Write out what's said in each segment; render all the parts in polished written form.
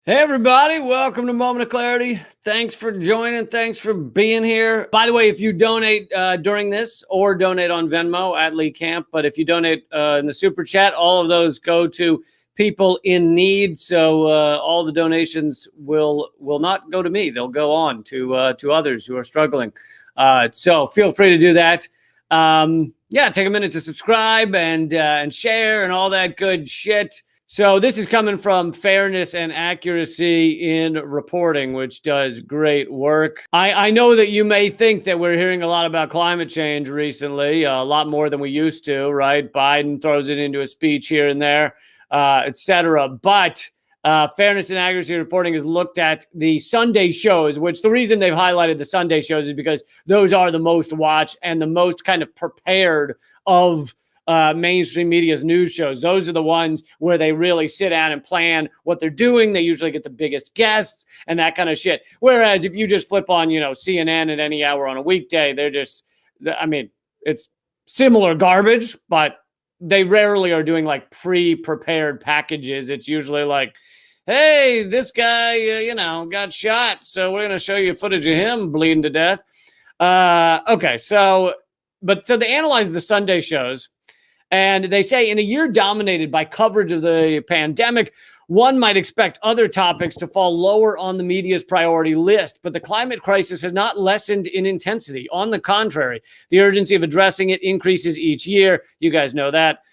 Hey, everybody. Welcome to Moment of Clarity. Thanks for joining. Thanks for being here. By the way, if you donate during this or donate on Venmo at Lee Camp, but if you donate in the super chat, all of those go to people in need. So all the donations will not go to me. They'll go on to others who are struggling. So feel free to do that. Take a minute to subscribe and share and all that good shit. So this is coming from Fairness and Accuracy in Reporting, which does great work. I know that you may think that we're hearing a lot about climate change recently, a lot more than we used to, right? Biden throws it into a speech here and there, etc. But Fairness and Accuracy in Reporting has looked at the Sunday shows, which the reason they've highlighted the Sunday shows is because those are the most watched and the most kind of prepared of mainstream media's news shows. Those are the ones where they really sit down and plan what they're doing. They usually get the biggest guests and that kind of shit. Whereas if you just flip on, CNN at any hour on a weekday, it's similar garbage, but they rarely are doing like pre-prepared packages. It's usually like, hey, this guy, got shot. So we're going to show you footage of him bleeding to death. So they analyze the Sunday shows. And they say in a year dominated by coverage of the pandemic, one might expect other topics to fall lower on the media's priority list. But the climate crisis has not lessened in intensity. On the contrary, the urgency of addressing it increases each year. You guys know that.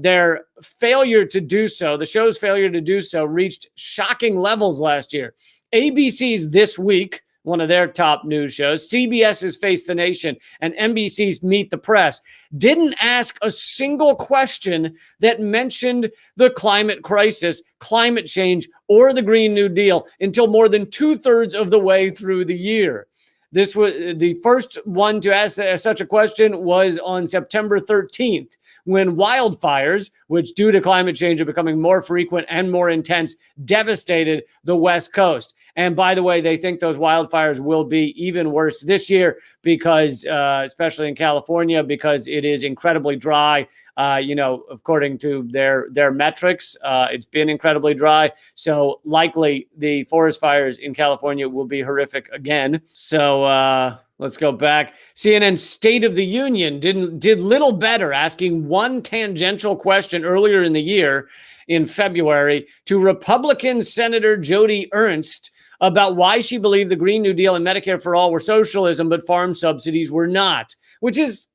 Their failure to do so, the show's failure to do so, reached shocking levels last year. ABC's This Week, one of their top news shows, CBS's Face the Nation, and NBC's Meet the Press, didn't ask a single question that mentioned the climate crisis, climate change, or the Green New Deal until more than 2/3 of the way through the year. This was the first one to ask such a question was on September 13th, when wildfires, which due to climate change are becoming more frequent and more intense, devastated the West Coast. And by the way, they think those wildfires will be even worse this year because, especially in California, because it is incredibly dry. According to their metrics, it's been incredibly dry. So likely the forest fires in California will be horrific again. So let's go back. CNN's State of the Union did little better, asking one tangential question earlier in the year in February to Republican Senator Joni Ernst about why she believed the Green New Deal and Medicare for All were socialism, but farm subsidies were not, which is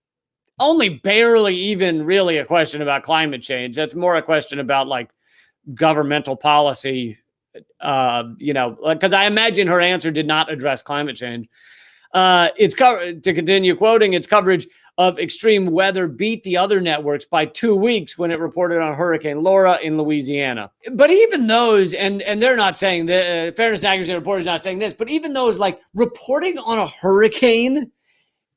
only barely even really a question about climate change. That's more a question about like governmental policy, because I imagine her answer did not address climate change. To continue quoting, its coverage of extreme weather beat the other networks by 2 weeks when it reported on Hurricane Laura in Louisiana. But even those, and they're not saying that, Fairness and Accuracy Report is not saying this, but even those, like, reporting on a hurricane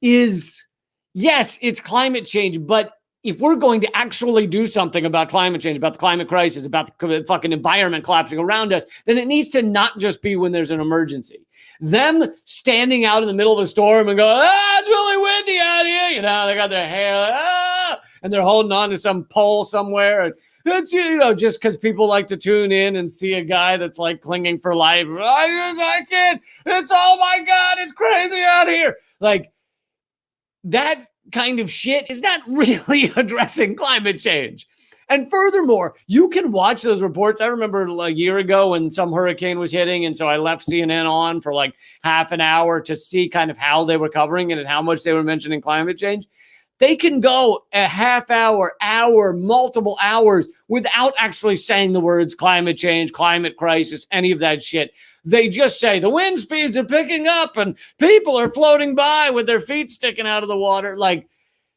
is, yes, it's climate change, but if we're going to actually do something about climate change, about the climate crisis, about the fucking environment collapsing around us, then it needs to not just be when there's an emergency. Them standing out in the middle of a storm and go, it's really windy out here. They got their hair, like, and they're holding on to some pole somewhere. And it's, just because people like to tune in and see a guy that's like clinging for life. I can't. Oh my God, it's crazy out here. Like, that kind of shit is not really addressing climate change. And furthermore, you can watch those reports. I remember a year ago when some hurricane was hitting, and so I left CNN on for like half an hour to see kind of how they were covering it and how much they were mentioning climate change. They can go a half hour, multiple hours without actually saying the words climate change, climate crisis, any of that shit. They just say the wind speeds are picking up and people are floating by with their feet sticking out of the water.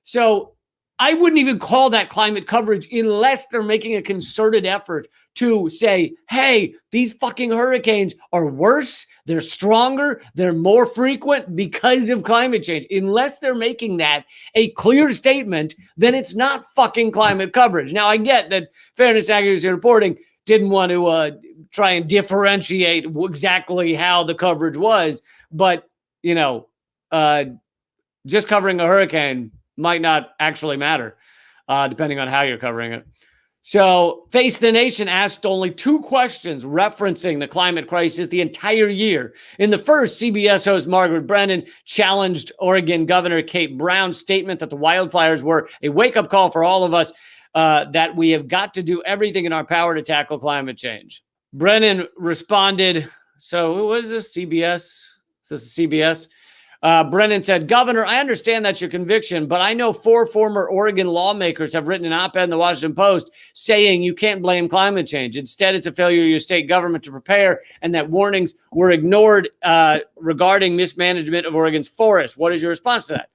So I wouldn't even call that climate coverage unless they're making a concerted effort to say, hey, these fucking hurricanes are worse, they're stronger, they're more frequent because of climate change. Unless they're making that a clear statement, then it's not fucking climate coverage. Now, I get that Fairness, Accuracy, Reporting didn't want to try and differentiate exactly how the coverage was, but, just covering a hurricane might not actually matter, depending on how you're covering it. So, Face the Nation asked only 2 questions referencing the climate crisis the entire year. In the first, CBS host Margaret Brennan challenged Oregon Governor Kate Brown's statement that the wildfires were a wake-up call for all of us, that we have got to do everything in our power to tackle climate change. Brennan responded, so what is this, CBS? Is this CBS? Brennan said, Governor, I understand that's your conviction, but I know 4 former Oregon lawmakers have written an op-ed in the Washington Post saying you can't blame climate change. Instead, it's a failure of your state government to prepare, and that warnings were ignored regarding mismanagement of Oregon's forests. What is your response to that?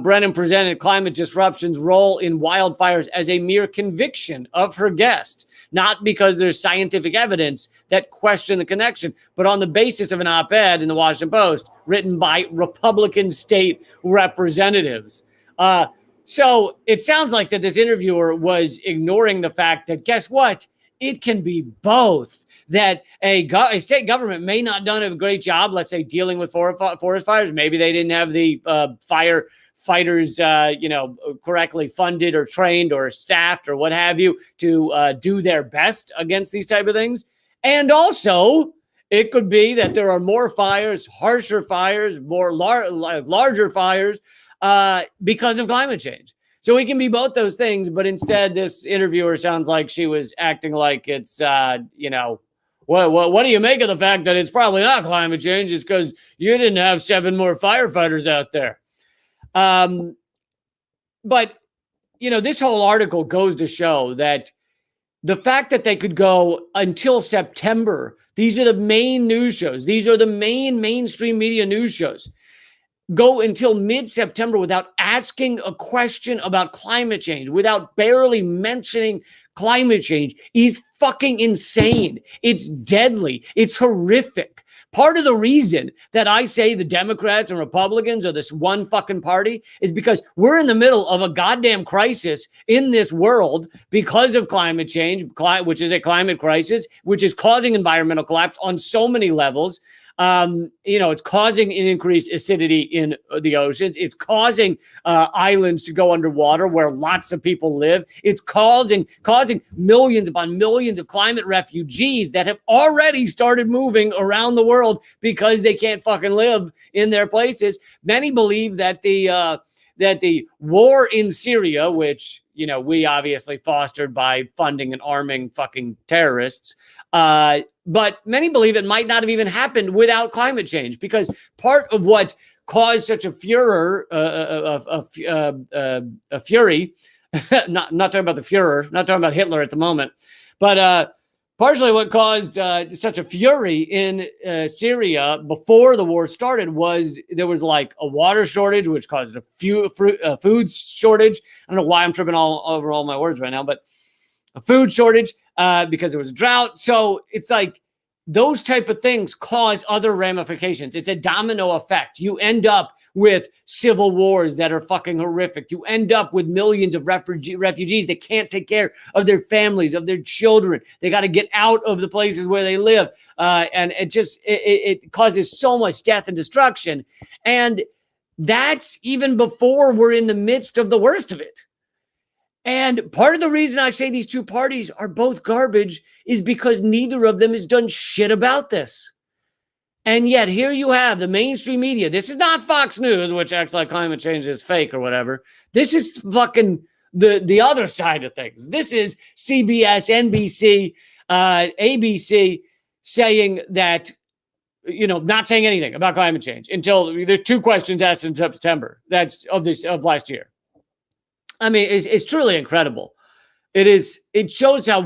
Brennan presented climate disruption's role in wildfires as a mere conviction of her guest, not because there's scientific evidence that question the connection, but on the basis of an op-ed in the Washington Post written by Republican state representatives. So it sounds like that this interviewer was ignoring the fact that, guess what? It can be both. That a state government may not have done a great job, let's say, dealing with forest fires. Maybe they didn't have the firefighters, correctly funded or trained or staffed or what have you to do their best against these type of things. And also, it could be that there are more fires, harsher fires, more larger fires because of climate change. So it can be both those things, but instead, this interviewer sounds like she was acting like it's, what do you make of the fact that it's probably not climate change? It's because you didn't have 7 more firefighters out there. But, this whole article goes to show that the fact that they could go until September, these are the main news shows. These are the main mainstream media news shows. Go until mid-September without asking a question about climate change, without barely mentioning climate change is fucking insane. It's deadly. It's horrific. Part of the reason that I say the Democrats and Republicans are this one fucking party is because we're in the middle of a goddamn crisis in this world because of climate change, which is a climate crisis, which is causing environmental collapse on so many levels. It's causing an increased acidity in the oceans. It's causing islands to go underwater where lots of people live. It's causing millions upon millions of climate refugees that have already started moving around the world because they can't fucking live in their places. Many believe that the war in Syria, which, we obviously fostered by funding and arming fucking terrorists, but many believe it might not have even happened without climate change, because part of what caused such a furor, a fury, not talking about the Fuhrer, not talking about Hitler at the moment, but partially what caused such a fury in Syria before the war started was there was like a water shortage, which caused a food shortage. I don't know why I'm tripping over all my words right now, but a food shortage because there was a drought. So it's like those type of things cause other ramifications. It's a domino effect. You end up with civil wars that are fucking horrific. You end up with millions of refugees that can't take care of their families, of their children. They got to get out of the places where they live. And it causes so much death and destruction. And that's even before we're in the midst of the worst of it. And part of the reason I say these two parties are both garbage is because neither of them has done shit about this. And yet here you have the mainstream media. This is not Fox News, which acts like climate change is fake or whatever. This is fucking the other side of things. This is CBS, NBC, ABC saying that, not saying anything about climate change until there's 2 questions asked in September. That's of last year. I mean, it's truly incredible. It is. It shows how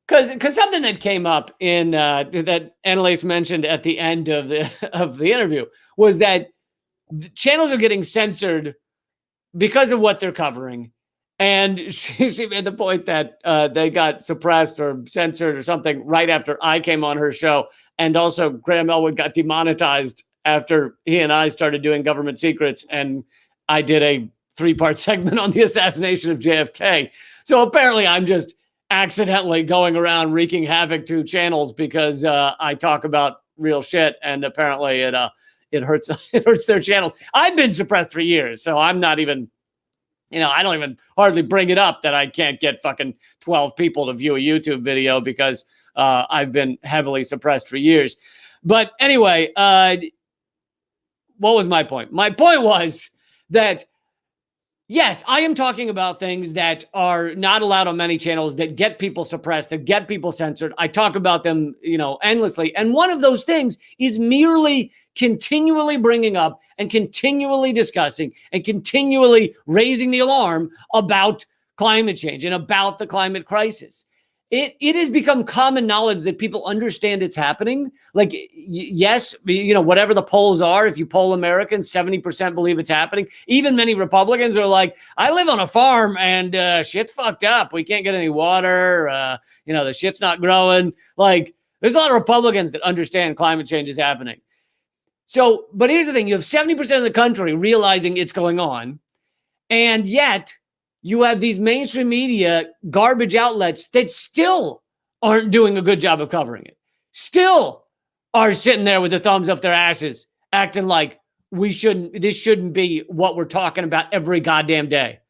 because something that came up in that Annalise mentioned at the end of the interview was that the channels are getting censored because of what they're covering, and she made the point that they got suppressed or censored or something right after I came on her show, and also Graham Elwood got demonetized after he and I started doing Government Secrets, and I did a 3-part segment on the assassination of JFK. So apparently I'm just accidentally going around wreaking havoc to channels because I talk about real shit, and apparently it hurts their channels. I've been suppressed for years, so I'm not even I don't even hardly bring it up that I can't get fucking 12 people to view a YouTube video because I've been heavily suppressed for years. But anyway, what was my point? My point was that, yes, I am talking about things that are not allowed on many channels, that get people suppressed, that get people censored. I talk about them, endlessly. And one of those things is merely continually bringing up and continually discussing and continually raising the alarm about climate change and about the climate crisis. It has become common knowledge that people understand it's happening. Like, yes, whatever the polls are, if you poll Americans, 70% believe it's happening. Even many Republicans are like, I live on a farm and shit's fucked up. We can't get any water. The shit's not growing. Like, there's a lot of Republicans that understand climate change is happening. So, but here's the thing. You have 70% of the country realizing it's going on. And yet you have these mainstream media garbage outlets that still aren't doing a good job of covering it. Still are sitting there with their thumbs up their asses, acting like this shouldn't be what we're talking about every goddamn day.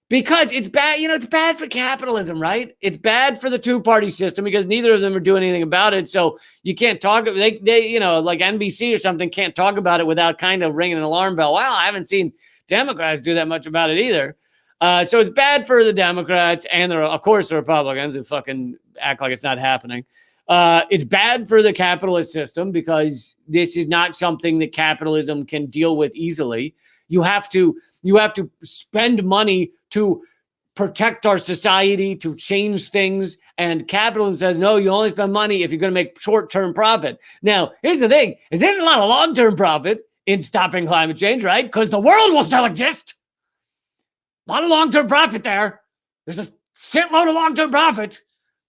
Because it's bad, it's bad for capitalism, right? It's bad for the two-party system because neither of them are doing anything about it. So you can't talk, they like NBC or something can't talk about it without kind of ringing an alarm bell. Well, I haven't seen Democrats do that much about it either. So it's bad for the Democrats and, of course, the Republicans who fucking act like it's not happening. It's bad for the capitalist system because this is not something that capitalism can deal with easily. You have to spend money to protect our society, to change things. And capitalism says, no, you only spend money if you're going to make short-term profit. Now, here's the thing, is there's a lot of long-term profit in stopping climate change, right? Because the world will still exist. A lot of long-term profit there. There's a shitload of long-term profit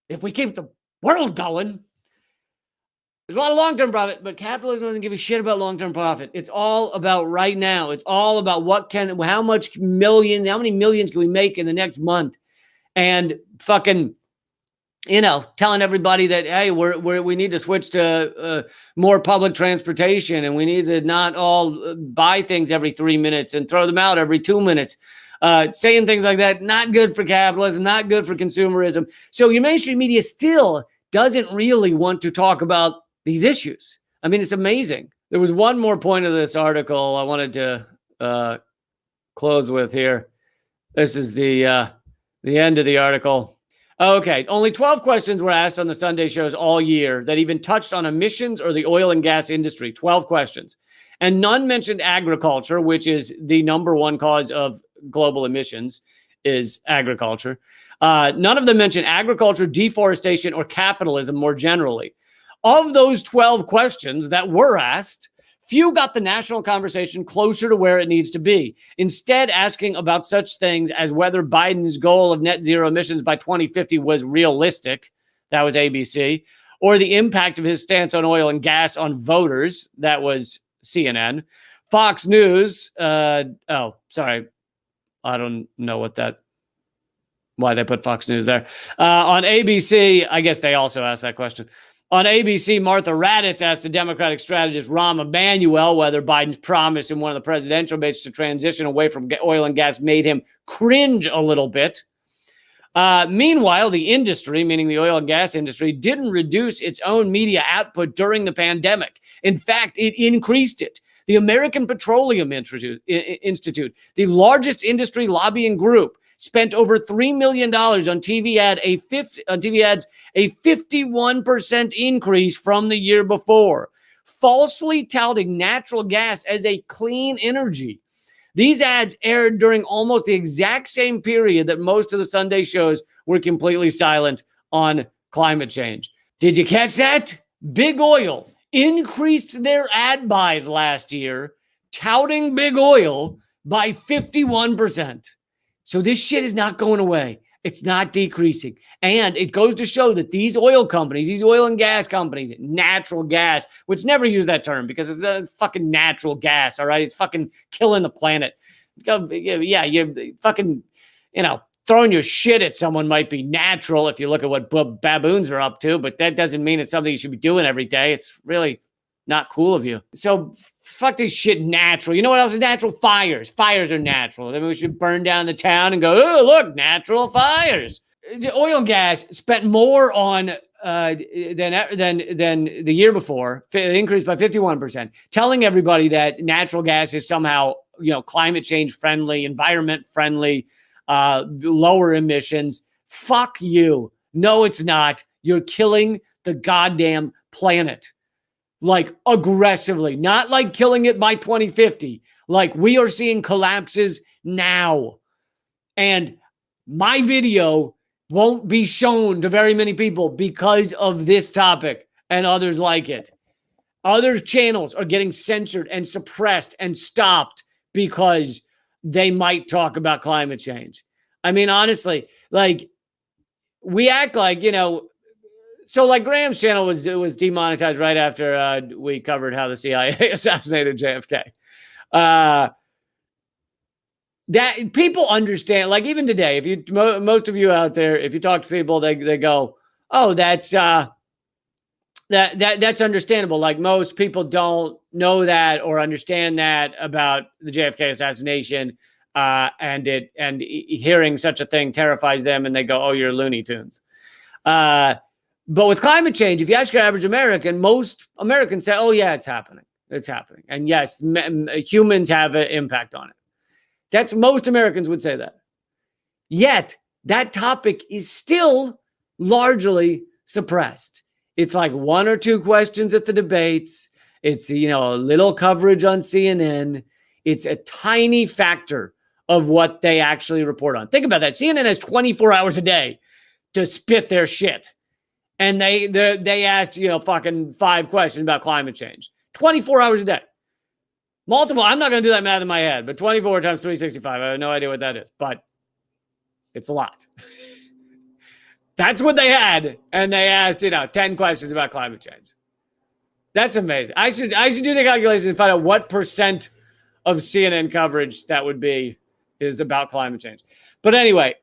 if we keep the world going. There's a lot of long-term profit, but capitalism doesn't give a shit about long-term profit. It's all about right now. It's all about how many millions can we make in the next month, and fucking, telling everybody that, hey, we need to switch to more public transportation, and we need to not all buy things every 3 minutes and throw them out every 2 minutes. Saying things like that, not good for capitalism, not good for consumerism. So your mainstream media still doesn't really want to talk about these issues. I mean, it's amazing. There was one more point of this article I wanted to close with here. This is the end of the article. Okay, only 12 questions were asked on the Sunday shows all year that even touched on emissions or the oil and gas industry. 12 questions. And none mentioned agriculture, which is the number one cause of global emissions, is agriculture. None of them mentioned agriculture, deforestation, or capitalism more generally. Of those 12 questions that were asked, few got the national conversation closer to where it needs to be. Instead, asking about such things as whether Biden's goal of net zero emissions by 2050 was realistic, that was ABC, or the impact of his stance on oil and gas on voters, that was CNN. Fox News, I don't know why they put Fox News there. On ABC, I guess they also asked that question. On ABC, Martha Raddatz asked the Democratic strategist Rahm Emanuel whether Biden's promise in one of the presidential debates to transition away from oil and gas made him cringe a little bit. Meanwhile, the industry, meaning the oil and gas industry, didn't reduce its own media output during the pandemic. In fact, it increased it. The American Petroleum Institute, the largest industry lobbying group, spent over $3 million on TV ads, a 51% increase from the year before, falsely touting natural gas as a clean energy. These ads aired during almost the exact same period that most of the Sunday shows were completely silent on climate change. Did you catch that? Big Oil increased their ad buys last year, touting big oil by 51%. So this shit is not going away. It's not decreasing. And it goes to show that these oil companies, these oil and gas companies, natural gas, which never use that term because it's a fucking natural gas, all right? It's fucking killing the planet. Yeah, you fucking, throwing your shit at someone might be natural if you look at what baboons are up to, but that doesn't mean it's something you should be doing every day. It's really Not cool of you. So fuck this shit natural. You know what else is natural? Fires. Fires are natural. Then we should burn down the town and go, oh, look, natural fires. The oil and gas spent more on than the year before. It increased by 51%, telling everybody that natural gas is somehow, climate change friendly, environment friendly, lower emissions. Fuck you. No, it's not. You're killing the goddamn planet. Like aggressively, not like killing it by 2050. Like we are seeing collapses now. And my video won't be shown to very many people because of this topic and others like it. Other channels are getting censored and suppressed and stopped because they might talk about climate change. I mean, honestly, like we act like, so like Graham's channel was demonetized right after we covered how the CIA assassinated JFK. That people understand, like even today, if you most of you out there, if you talk to people, they go, oh, that's understandable. Like most people don't know that or understand that about the JFK assassination, and hearing such a thing terrifies them, and they go, oh, you're Looney Tunes. But with climate change, if you ask your average American, most Americans say, oh, yeah, it's happening. It's happening. And yes, humans have an impact on it. That's most Americans would say that. Yet, that topic is still largely suppressed. It's like one or two questions at the debates. It's, a little coverage on CNN. It's a tiny factor of what they actually report on. Think about that. CNN has 24 hours a day to spit their shit. And they asked, fucking 5 questions about climate change. 24 hours a day. Multiple. I'm not going to do that math in my head, but 24 times 365. I have no idea what that is, but it's a lot. That's what they had. And they asked, 10 questions about climate change. That's amazing. I should do the calculation and find out what percent of CNN coverage that would be is about climate change. But anyway,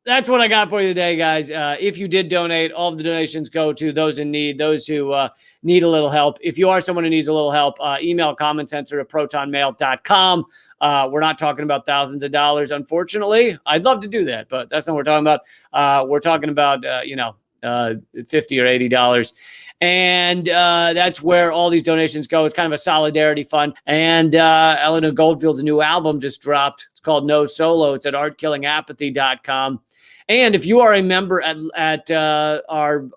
that's what I got for you today, guys. If you did donate, all of the donations go to those in need, those who need a little help. If you are someone who needs a little help, email commentcensor@protonmail.com. We're not talking about thousands of dollars, unfortunately. I'd love to do that, but that's not what we're talking about. We're talking about, $50 or $80. And that's where all these donations go. It's kind of a solidarity fund. And Eleanor Goldfield's new album just dropped. It's called No Solo. It's at artkillingapathy.com. And if you are a member at our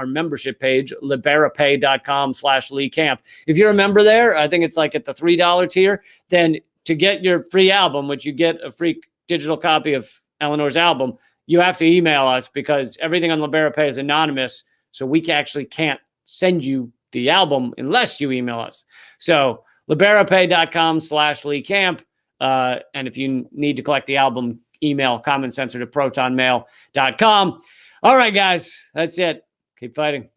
membership page, liberapay.com/Lee Camp. If you're a member there, I think it's like at the $3 tier, then to get your free album, which you get a free digital copy of Eleanor's album, you have to email us because everything on LiberaPay is anonymous. So we actually can't send you the album unless you email us. So liberapay.com/Lee Camp. And if you need to collect the album, email commentcensor@protonmail.com. All right, guys, that's it. Keep fighting.